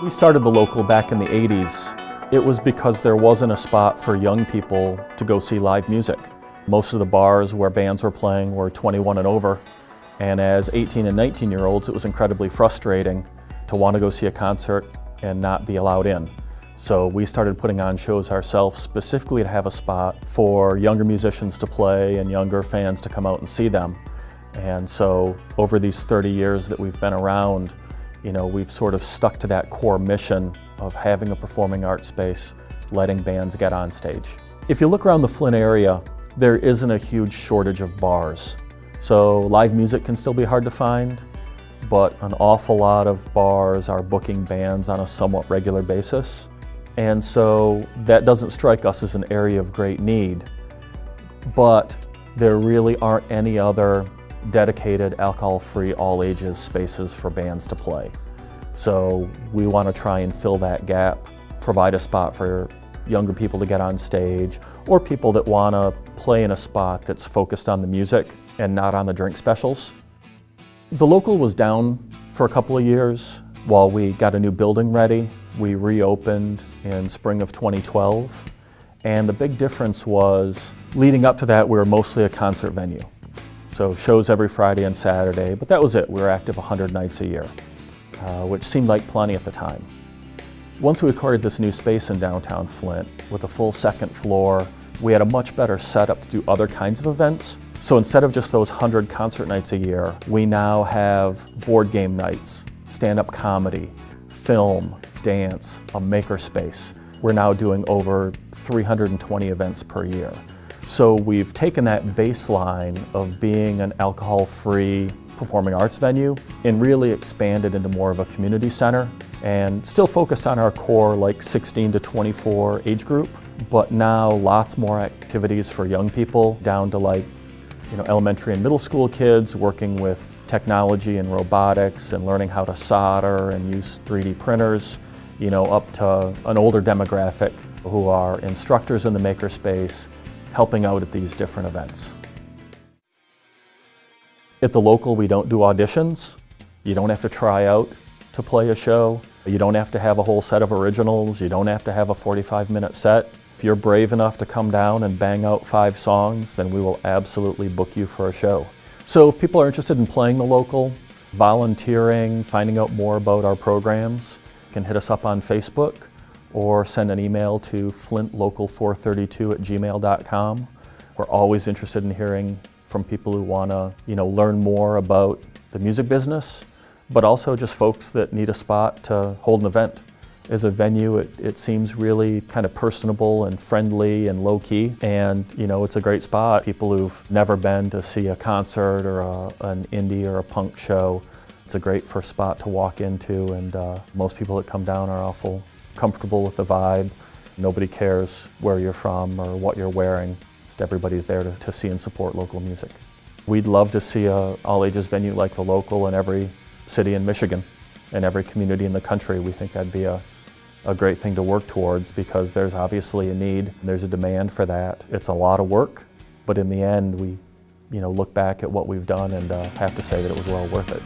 We started the Local back in the 80s. It was because there wasn't a spot for young people to go see live music. Most of the bars where bands were playing were 21 and over, and as 18 and 19-year-olds, it was incredibly frustrating to want to go see a concert and not be allowed in. So we started putting on shows ourselves specifically to have a spot for younger musicians to play and younger fans to come out and see them. And so over these 30 years that we've been around, we've sort of stuck to that core mission of having a performing arts space, letting bands get on stage. If you look around the Flint area, there isn't a huge shortage of bars. So live music can still be hard to find, but an awful lot of bars are booking bands on a somewhat regular basis. And so that doesn't strike us as an area of great need, but there really aren't any other dedicated alcohol-free all-ages spaces for bands to play. So we want to try and fill that gap, provide a spot for younger people to get on stage, or people that want to play in a spot that's focused on the music and not on the drink specials. The Local was down for a couple of years while we got a new building ready. We reopened in spring of 2012, and the big difference was, leading up to that, we were mostly a concert venue. So shows every Friday and Saturday, but that was it. We were active 100 nights a year, which seemed like plenty at the time. Once we acquired this new space in downtown Flint with a full second floor, we had a much better setup to do other kinds of events. So instead of just those 100 concert nights a year, we now have board game nights, stand-up comedy, film, dance, a makerspace. We're now doing over 320 events per year. So we've taken that baseline of being an alcohol-free performing arts venue and really expanded into more of a community center, and still focused on our core like 16 to 24 age group, but now lots more activities for young people down to elementary and middle school kids working with technology and robotics and learning how to solder and use 3D printers, up to an older demographic who are instructors in the makerspace, helping out at these different events. At the Local, we don't do auditions. You don't have to try out to play a show. You don't have to have a whole set of originals. You don't have to have a 45-minute set. If you're brave enough to come down and bang out 5 songs, then we will absolutely book you for a show. So if people are interested in playing the Local, volunteering, finding out more about our programs, you can hit us up on Facebook or send an email to flintlocal432@gmail.com. We're always interested in hearing from people who want to, learn more about the music business, but also just folks that need a spot to hold an event. As a venue, it seems really kind of personable and friendly and low-key, and it's a great spot. People who've never been to see a concert or an indie or a punk show, it's a great first spot to walk into, and most people that come down are awful comfortable with the vibe. Nobody cares where you're from or what you're wearing. Just everybody's there to see and support local music. We'd love to see a all-ages venue like the Local in every city in Michigan and every community in the country. We think that'd be a great thing to work towards, because there's obviously a need, there's a demand for that. It's a lot of work, but in the end we look back at what we've done and have to say that it was well worth it.